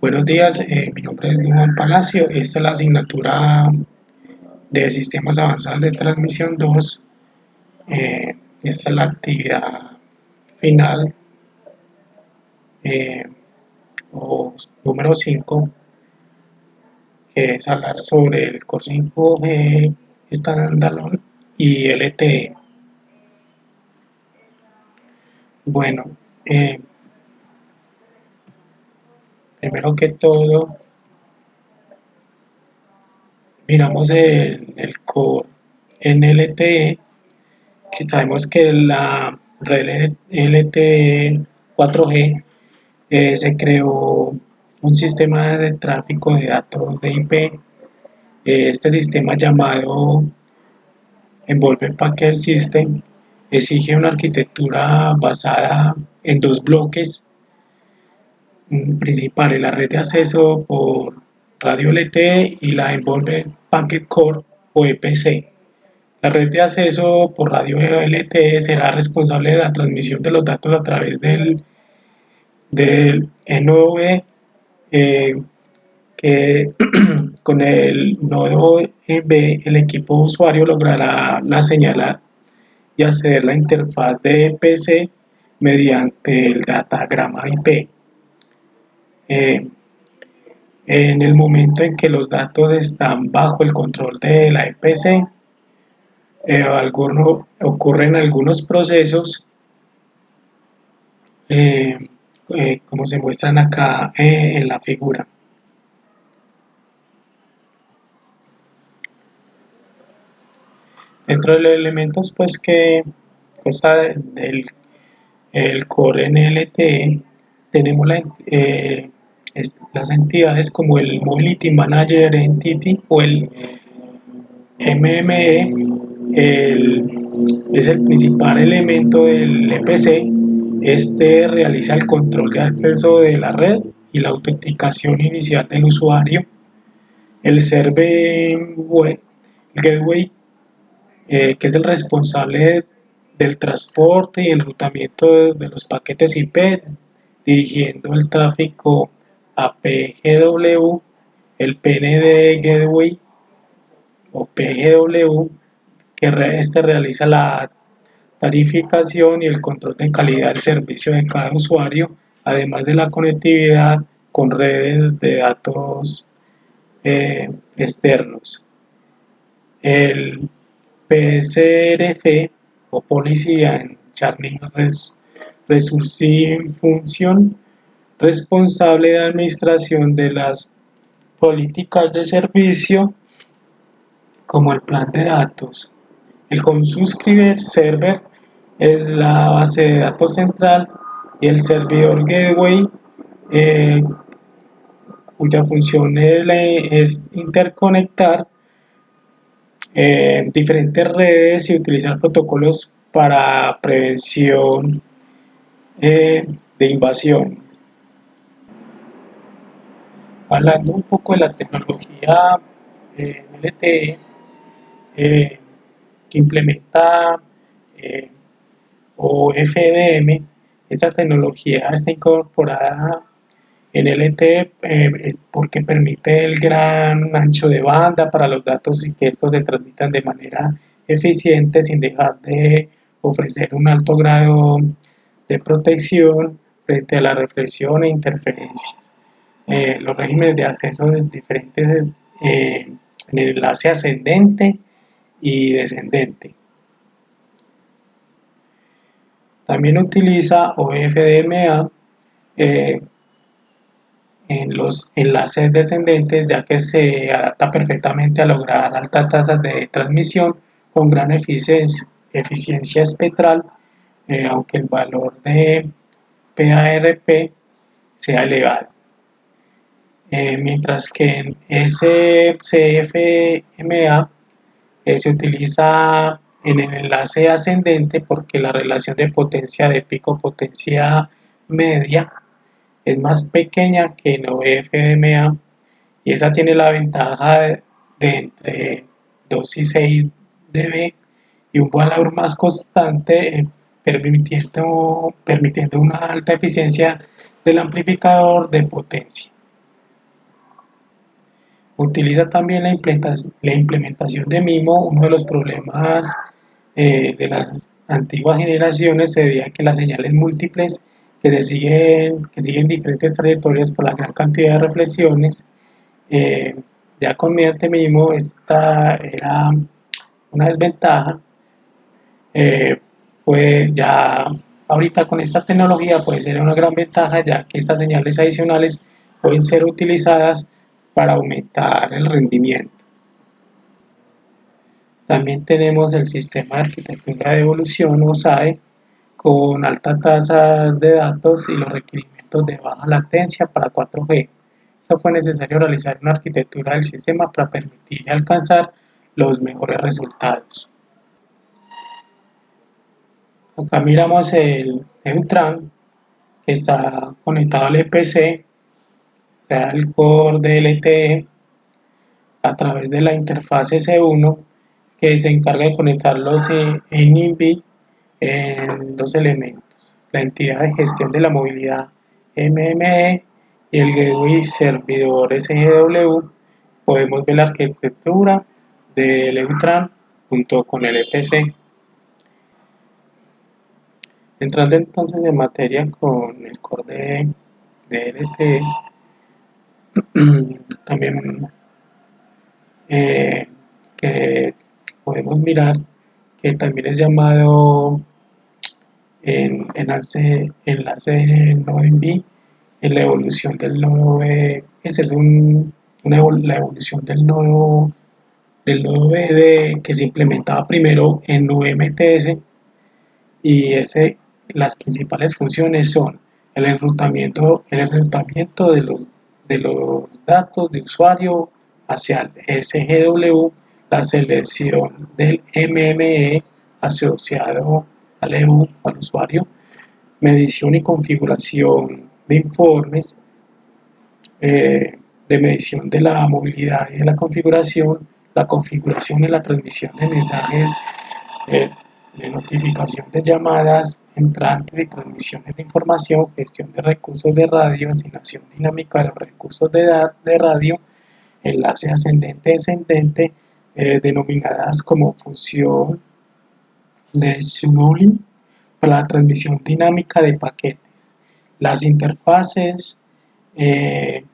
Buenos días, mi nombre es Juan Palacio. Esta es la asignatura de Sistemas Avanzados de Transmisión 2. Esta es la actividad final eh, o número 5, que es hablar sobre el Core 5G Standalone y LTE. Bueno, eh, primero que todo, miramos el Core en LTE, que sabemos que la red LTE 4G se creó un sistema de tráfico de datos de IP. Este sistema llamado Envolvent Packet System exige una arquitectura basada en dos bloques principales: la red de acceso por radio LTE y la Envolvent Packet Core o EPC. La red de acceso por radio LTE será responsable de la transmisión de los datos a través del NOV, que con el nodo B el equipo usuario logrará la señal y acceder a la interfaz de EPC mediante el datagrama IP. En el momento en que los datos están bajo el control de la EPC, ocurren algunos procesos, eh, como se muestran acá en la figura. Dentro de los elementos pues que consta del el Core en LTE, tenemos las entidades como el Mobility Manager Entity o el MME. Es el principal elemento del EPC. Este realiza el control de acceso de la red y la autenticación inicial del usuario. El Server Gateway, que es el responsable del transporte y el enrutamiento de los paquetes IP, dirigiendo el tráfico a PGW, el PND Gateway o PGW, que realiza la tarificación y el control de calidad del servicio de cada usuario, además de la conectividad con redes de datos externos. El PSRF o Policy and Charging Resourcing Function, responsable de administración de las políticas de servicio como el plan de datos. El Home Subscriber Server es la base de datos central y el servidor Gateway, eh, cuya función es interconectar diferentes redes y utilizar protocolos para prevención de invasiones. Hablando un poco de la tecnología LTE, que implementa o FDM, esta tecnología está incorporada en LTE porque permite el gran ancho de banda para los datos y que estos se transmitan de manera eficiente sin dejar de ofrecer un alto grado de protección frente a la reflexión e interferencias. Los regímenes de acceso diferentes en el enlace ascendente y descendente. También utiliza OFDMA en los enlaces descendentes, ya que se adapta perfectamente a lograr altas tasas de transmisión con gran eficiencia espectral, aunque el valor de PARP sea elevado. Mientras que en SCFMA se utiliza en el enlace ascendente porque la relación de potencia de pico-potencia media es más pequeña que en OFDMA, y esa tiene la ventaja de entre 2 y 6 dB y un valor más constante, permitiendo una alta eficiencia del amplificador de potencia. Utiliza también la implementación de MIMO. Uno de los problemas de las antiguas generaciones se debía a que las señales múltiples que siguen diferentes trayectorias por la gran cantidad de reflexiones. eh, ya con mediante MIMO esta era una desventaja. Pues ya ahorita con esta tecnología puede ser una gran ventaja, ya que estas señales adicionales pueden ser utilizadas para aumentar el rendimiento. También tenemos el sistema de arquitectura de evolución o SAE con altas tasas de datos y los requerimientos de baja latencia para 4G. Eso fue necesario realizar una arquitectura del sistema para permitir alcanzar los mejores resultados. Acá miramos el Neutran, que está conectado al EPC, o sea, el core de LTE, a través de la interfaz S1, que se encarga de conectar los NIMBY en dos elementos: la entidad de gestión de la movilidad MME y el gateway servidor SGW. Podemos ver la arquitectura del Neutran junto con el EPC. Entrando entonces en materia con el core de LTE, también que podemos mirar que también es llamado enlace nodo env, en la evolución del nodo B. Esa es la evolución del nodo B que se implementaba primero en UMTS, y las principales funciones son el enrutamiento de los datos de usuario hacia el SGW, la selección del MME asociado al EU, al usuario, medición y configuración de informes, de medición de la movilidad y de la configuración y la transmisión de mensajes, eh, de notificación de llamadas entrantes y transmisiones de información, gestión de recursos de radio, asignación dinámica de los recursos de radio, enlace ascendente-descendente, denominadas como función de Shimouli, para la transmisión dinámica de paquetes. Las interfaces, eh,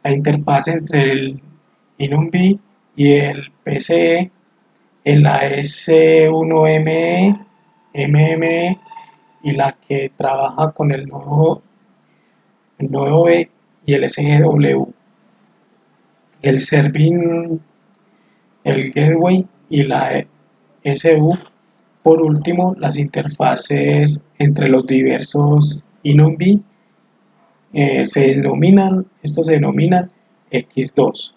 la interfaz entre el INUMB y el PCE, en la S1ME, MME, y la que trabaja con el nodo B y el SGW, el serving, el gateway y la SU. Por último, las interfaces entre los diversos INUMB estos se denominan X2.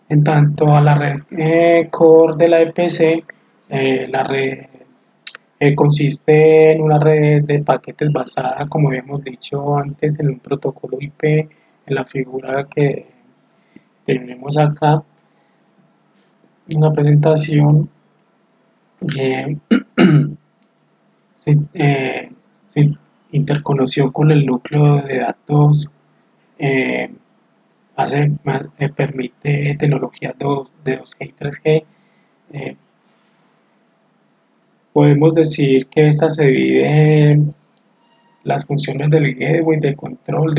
En tanto a la red core de la EPC, la red consiste en una red de paquetes basada, como habíamos dicho antes, en un protocolo IP, en la figura que tenemos acá, una presentación. eh, se interconexión con el núcleo de datos, eh, permite tecnologías de 2G y 3G. eh, Podemos decir que esta se divide en las funciones del gateway de control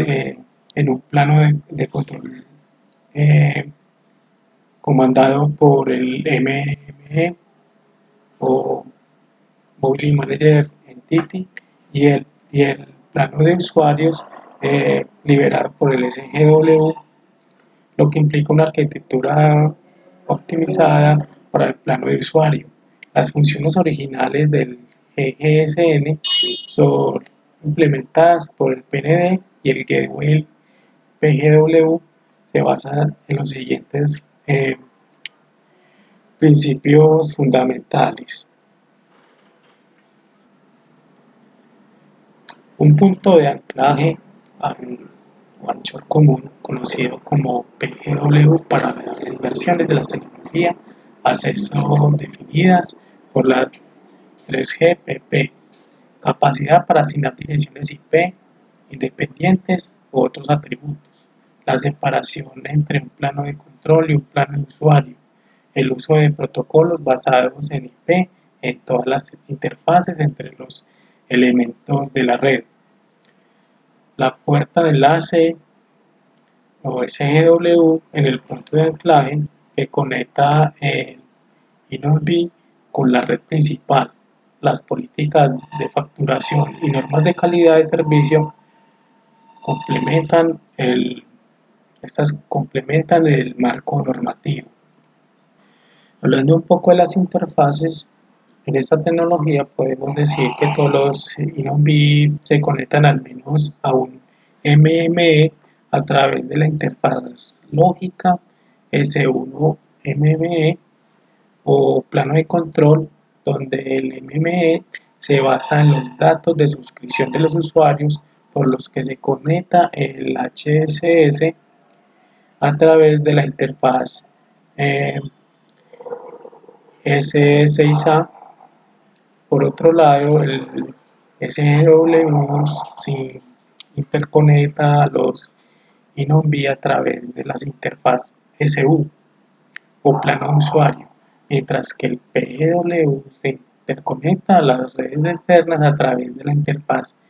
en un plano de control eh, comandado por el MME o Mobile Manager Entity, y el plano de usuarios liberado por el SGW, lo que implica una arquitectura optimizada para el plano de usuario. Las funciones originales del GGSN son implementadas por el PND, y el gateway PGW se basa en los siguientes principios fundamentales. Un punto de anclaje o anchor común, conocido como PGW para las versiones de la tecnología, acceso definidas por la 3GPP, capacidad para asignar direcciones IP independientes u otros atributos. la separación entre un plano de control y un plano de usuario, el uso de protocolos basados en IP en todas las interfaces entre los elementos de la red, la puerta de enlace o SGW en el punto de anclaje que conecta el InnoDB con la red principal. Las políticas de facturación y normas de calidad de servicio complementan estas complementan el marco normativo. Hablando un poco de las interfaces, en esta tecnología podemos decir que todos los InnoDB se conectan al menos a un MME a través de la interfaz lógica S1 MME o plano de control, donde el MME se basa en los datos de suscripción de los usuarios por los que se conecta el HSS a través de la interfaz S6A. Por otro lado, el SGW se interconecta a los InnoDB a través de las interfaces SU o plano de usuario, mientras que el PGW se interconecta a las redes externas a través de la interfaz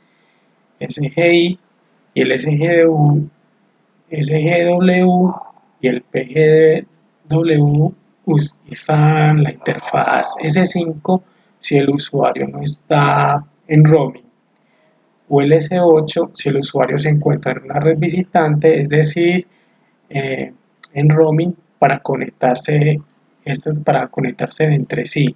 SGI y el SGW y el PGW usan la interfaz S5 si el usuario no está en roaming, o el S8 si el usuario se encuentra en una red visitante, es decir, en roaming para conectarse, estas para conectarse entre sí.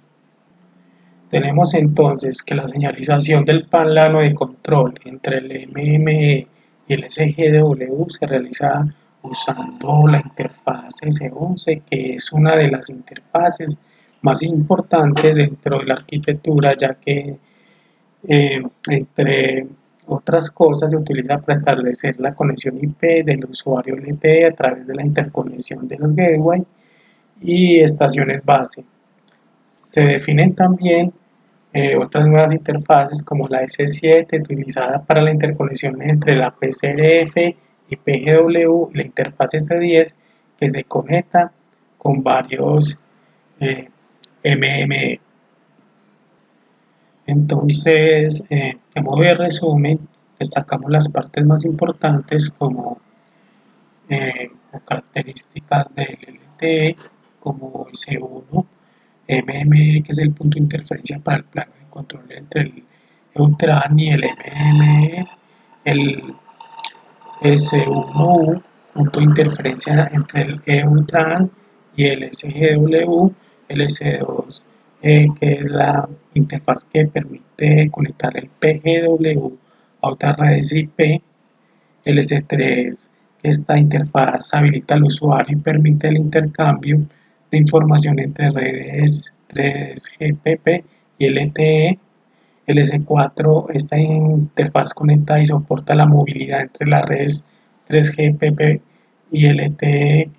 Tenemos entonces que la señalización del plano de control entre el MME y el SGW se realiza usando la interfaz S11, que es una de las interfaces más importantes dentro de la arquitectura, ya que entre otras cosas se utiliza para establecer la conexión IP del usuario LTE a través de la interconexión de los gateway y estaciones base. Se definen también otras nuevas interfaces como la S7 utilizada para la interconexión entre la PCRF y PGW y la interfaz S10 que se conecta con varios MME. Entonces, a modo de resumen, destacamos las partes más importantes como características del LTE, como S1, MME, que es el punto de interferencia para el plano de control entre el EUTRAN y el MME, el S1U, punto de interferencia entre el EUTRAN y el SGW, el S2, que es la interfaz que permite conectar el PGW a otras redes IP, el S3, que esta interfaz habilita al usuario y permite el intercambio de información entre redes 3GPP y LTE. El S4, esta interfaz conecta y soporta la movilidad entre las redes 3GPP y LTE.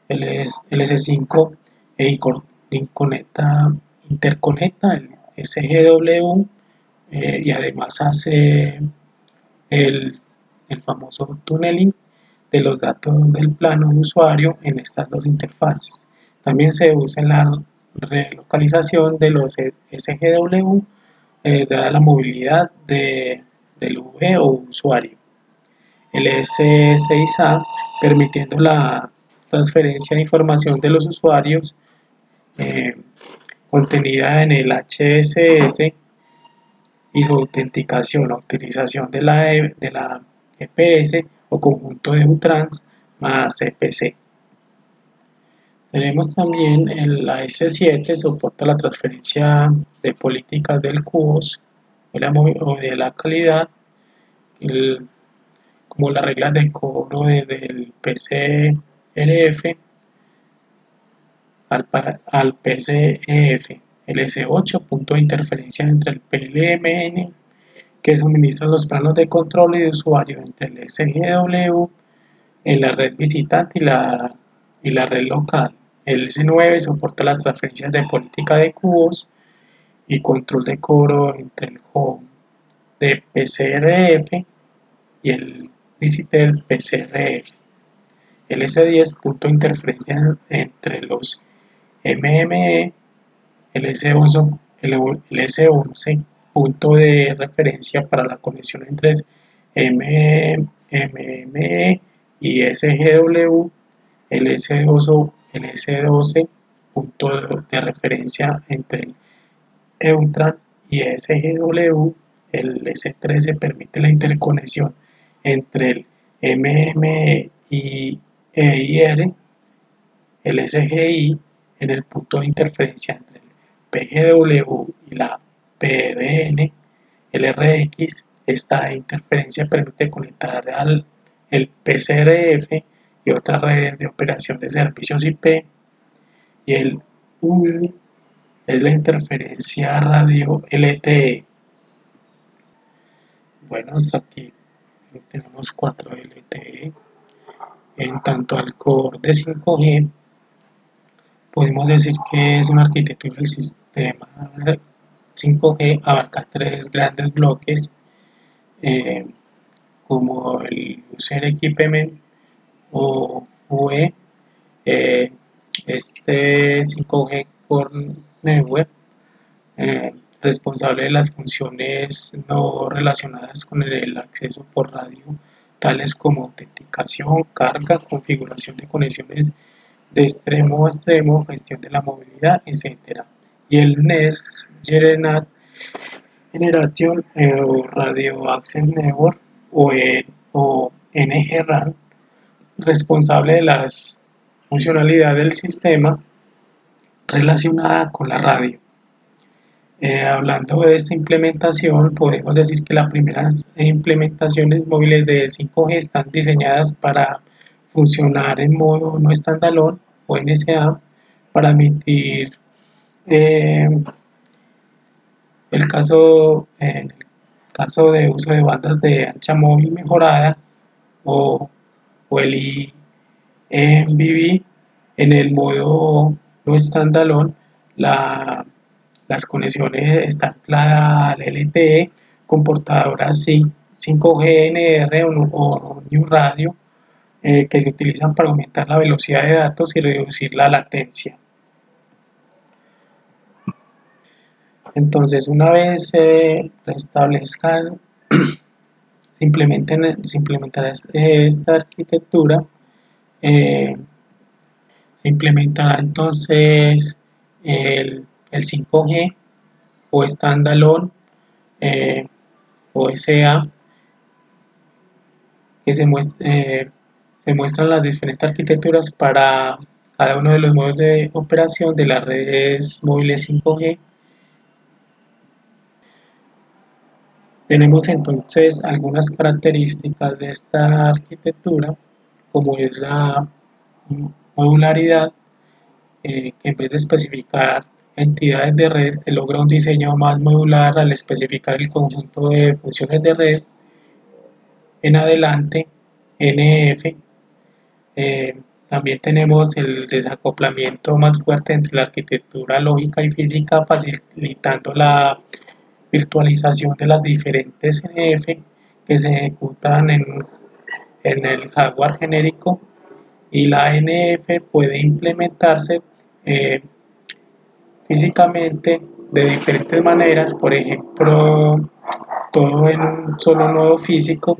El S5 interconecta el SGW y además hace el, el famoso tunneling de los datos del plano de usuario en estas dos interfaces. También se usa en la relocalización de los SGW dada la movilidad del V o usuario. El S6A permitiendo la transferencia de información de los usuarios eh, contenida en el HSS y su autenticación o utilización de la EPS o conjunto de UTRANS más EPC. Tenemos también en la S7, soporta la transferencia de políticas del QoS o de la calidad, como las reglas de cobro desde el PCRF al PCEF. El S8, punto de interferencia entre el PLMN que suministra los planos de control y de usuario entre el SGW en la red visitante y la red local. El S9 soporta las transferencias de política de cubos y control de cobro entre el home de PCRF y el Visitel PCRF. El S10, punto de interferencia entre los MME, el S11, punto de referencia para la conexión entre MME y SGW, el S12, punto de referencia entre el EUTRAN y SGW. El S13 permite la interconexión entre el MME y EIR, el SGI en el punto de interferencia entre el PGW y la PDN, el RX. Esta interferencia permite conectar el PCRF y otras redes de operación de servicios IP, y el U es la interferencia radio LTE. Bueno, hasta aquí tenemos 4 LTE. En tanto al core de 5G, podemos decir que es una arquitectura del sistema 5G, abarca tres grandes bloques, eh, como el User Equipment o UE. eh, este 5G Core Network, responsable de las funciones no relacionadas con el acceso por radio, tales como autenticación, carga, configuración de conexiones de extremo a extremo, gestión de la movilidad, etc. Y el NES Generation o Radio Access Network o NGRAN, responsable de las funcionalidades del sistema relacionada con la radio. Hablando de esta implementación, podemos decir que las primeras implementaciones móviles de 5G están diseñadas para funcionar en modo no standalone o NSA, para admitir eh, en el caso de uso de bandas de ancha móvil mejorada o, o el IMBB. En el modo no standalone, las conexiones están ancladas al LTE con portadoras 5G NR o New Radio, que se utilizan para aumentar la velocidad de datos y reducir la latencia. Entonces, una vez se restablezcan, se implementará esta arquitectura. Se implementará entonces el 5G o standalone, o SA, que se muestran las diferentes arquitecturas para cada uno de los modos de operación de las redes móviles 5G. Tenemos entonces algunas características de esta arquitectura, como es la modularidad, que en vez de especificar entidades de red, se logra un diseño más modular al especificar el conjunto de funciones de red. En adelante, NF. También tenemos el desacoplamiento más fuerte entre la arquitectura lógica y física, facilitando la virtualización de las diferentes NF que se ejecutan en el hardware genérico, y la NF puede implementarse físicamente de diferentes maneras, por ejemplo, todo en un solo nodo físico,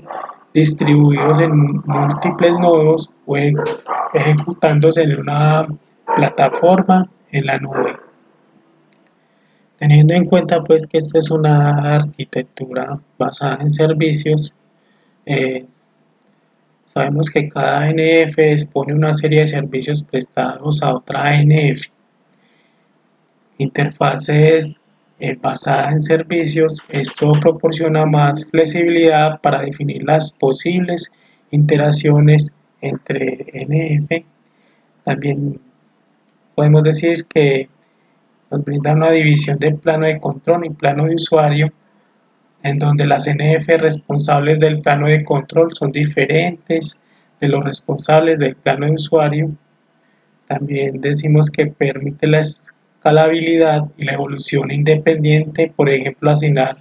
distribuidos en múltiples nodos o ejecutándose en una plataforma en la nube. Teniendo en cuenta pues que esta es una arquitectura basada en servicios, eh, sabemos que cada NF expone una serie de servicios prestados a otra NF. Interfaces basadas en servicios. Esto proporciona más flexibilidad para definir las posibles interacciones entre NF. También podemos decir que nos brinda una división del plano de control y plano de usuario, en donde las NF responsables del plano de control son diferentes de los responsables del plano de usuario. También decimos que permite la escalabilidad y la evolución independiente, por ejemplo, asignar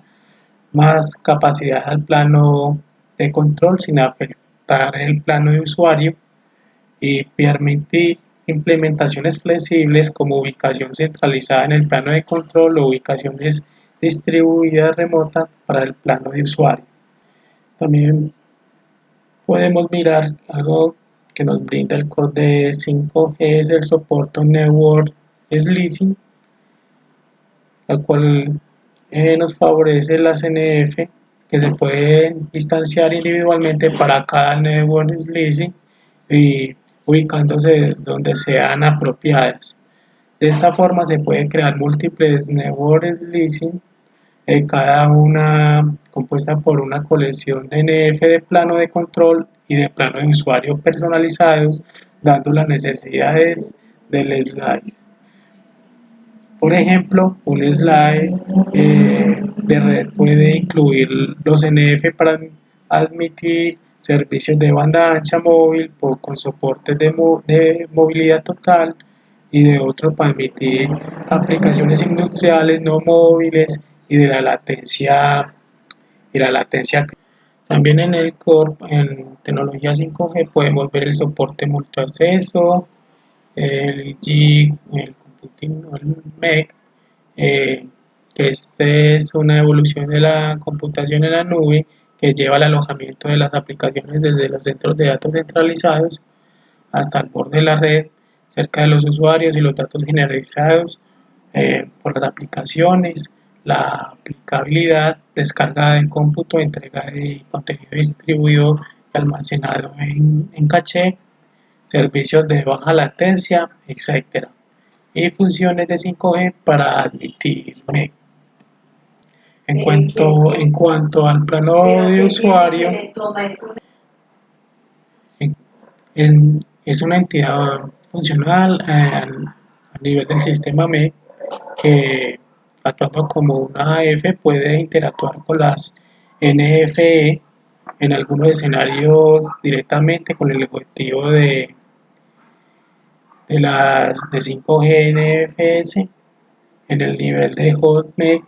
más capacidad al plano de control sin afectar el plano de usuario y permitir implementaciones flexibles como ubicación centralizada en el plano de control o ubicaciones distribuidas remotas para el plano de usuario. También podemos mirar algo que nos brinda el core de 5G, es el soporte Network Slicing, la cual nos favorece las NF que se pueden instanciar individualmente para cada Network Slicing y ubicándose donde sean apropiadas. De esta forma se pueden crear múltiples Network Slicing, cada una compuesta por una colección de NF de plano de control y de plano de usuario personalizados, dando las necesidades del slice. Por ejemplo, un slice de red puede incluir los NF para admitir servicios de banda ancha móvil con soporte de movilidad total y de otro para admitir aplicaciones industriales no móviles y de la latencia. También en el core, en tecnología 5G, podemos ver el soporte multiacceso, el GIG, el computing, el MEC, que este es una evolución de la computación en la nube que lleva al alojamiento de las aplicaciones desde los centros de datos centralizados hasta el borde de la red, cerca de los usuarios y los datos generalizados por las aplicaciones, la aplicabilidad, descarga en cómputo, entrega de contenido distribuido y almacenado en caché, servicios de baja latencia, etc. Y funciones de 5G para admitir MEC. En cuanto al plano de usuario, es una entidad funcional a nivel del sistema MEC que, actuando como una AF, puede interactuar con las NFE en algunos escenarios directamente con el objetivo de 5G NFS en el nivel de HotMEC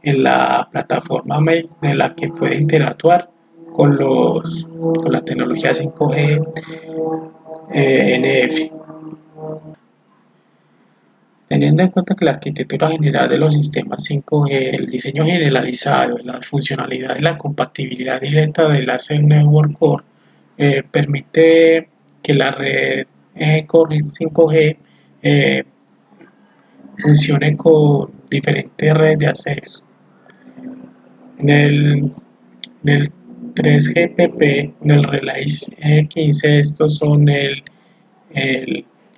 en la plataforma MEC de la que puede interactuar con la tecnología 5G NF. Teniendo en cuenta que la arquitectura general de los sistemas 5G, el diseño generalizado, la funcionalidad y la compatibilidad directa del AC Network Core permite que la red Core 5G funcione con diferentes redes de acceso. En el 3GPP, en el Relay 15, estos son el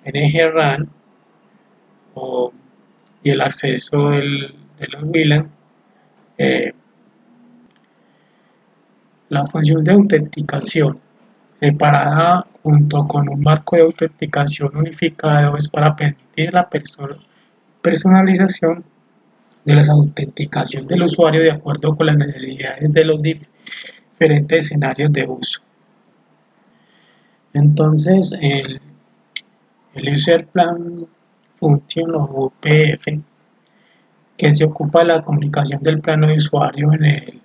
NG-RAN y el acceso de los WLAN. La función de autenticación separada junto con un marco de autenticación unificado es para permitir la personalización de la autenticación del usuario de acuerdo con las necesidades de los diferentes escenarios de uso. Entonces, el User Plan Function o UPF, que se ocupa de la comunicación del plano de usuario en el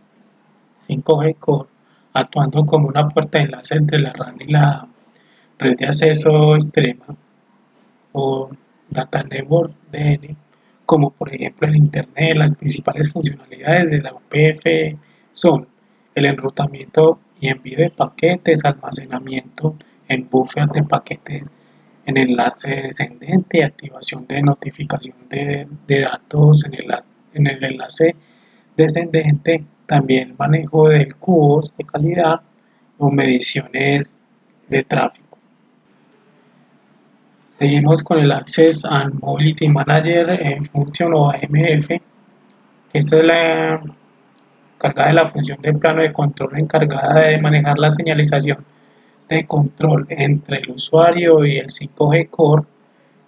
5G Core, actuando como una puerta de enlace entre la RAN y la red de acceso extrema o Data Network DN, como por ejemplo en Internet. Las principales funcionalidades de la UPF son el enrutamiento y envío de paquetes, almacenamiento en buffer de paquetes en enlace descendente, activación de notificación de datos en el enlace descendente, también manejo de cubos de calidad o mediciones de tráfico. Seguimos con el Access and Mobility Manager en función o AMF, que esta es la encargada de la función de plano de control encargada de manejar la señalización de control entre el usuario y el 5G Core.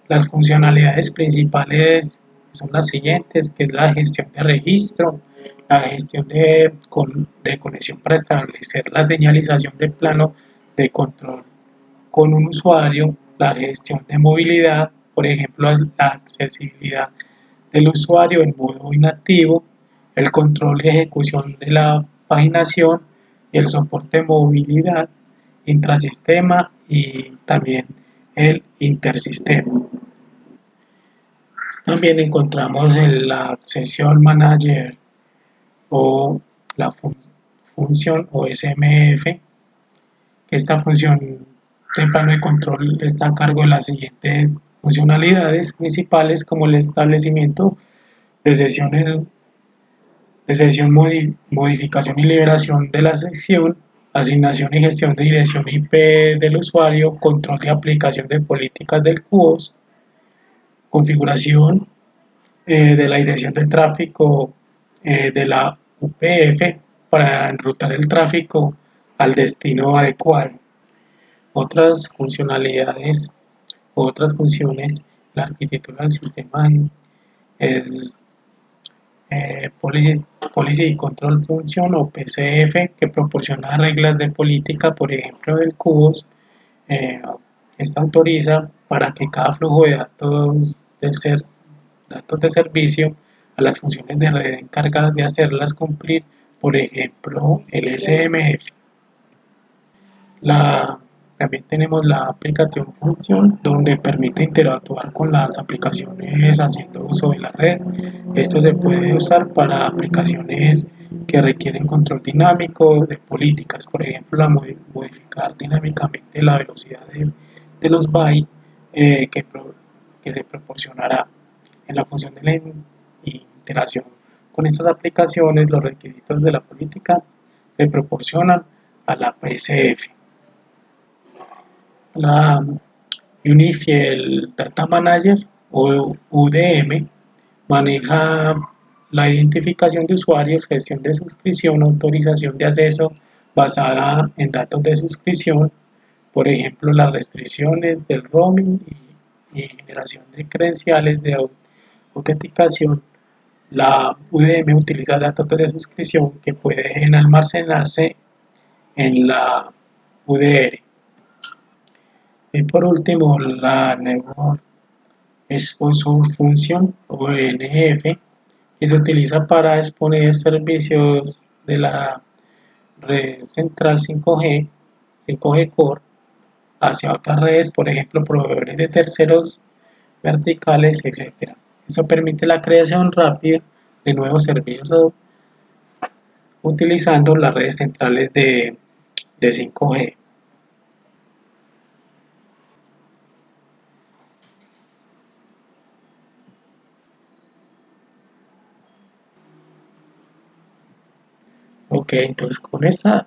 Las funcionalidades principales son las siguientes, que es la gestión de registro, la gestión de conexión para establecer la señalización de plano de control con un usuario, la gestión de movilidad, por ejemplo, la accesibilidad del usuario en modo inactivo, el control y ejecución de la paginación, y el soporte de movilidad, intrasistema y también el intersistema. También encontramos en la sesión manager o la función o SMF. Esta función de plano de control está a cargo de las siguientes funcionalidades principales, como el establecimiento de sesiones de sesión, modificación y liberación de la sección, asignación y gestión de dirección IP del usuario, control de aplicación de políticas del QoS, configuración de la dirección del tráfico de la UPF para enrutar el tráfico al destino adecuado. Otras funcionalidades o otras funciones, la arquitectura del sistema es Policy Control Function o PCF, que proporciona reglas de política, por ejemplo, del QoS. Esta autoriza para que cada flujo de datos de servicio a las funciones de red encargadas de hacerlas cumplir, por ejemplo, el SMF. También tenemos la aplicación función, donde permite interactuar con las aplicaciones haciendo uso de la red. Esto se puede usar para aplicaciones que requieren control dinámico de políticas, por ejemplo, modificar dinámicamente la velocidad de los bytes que se proporcionará en la función de la interacción con estas aplicaciones. Los requisitos de la política se proporcionan a la PSF. La Unified Data Manager o UDM maneja la identificación de usuarios, gestión de suscripción, autorización de acceso basada en datos de suscripción, por ejemplo, las restricciones del roaming y generación de credenciales de autenticación. La UDM utiliza datos de suscripción que pueden almacenarse en la UDR. Y por último, la Network Exposure Function o NF, que se utiliza para exponer servicios de la red central 5G, 5G Core, hacia otras redes, por ejemplo, proveedores de terceros verticales, etc. Eso permite la creación rápida de nuevos servicios utilizando las redes centrales de 5G. Ok, entonces con estas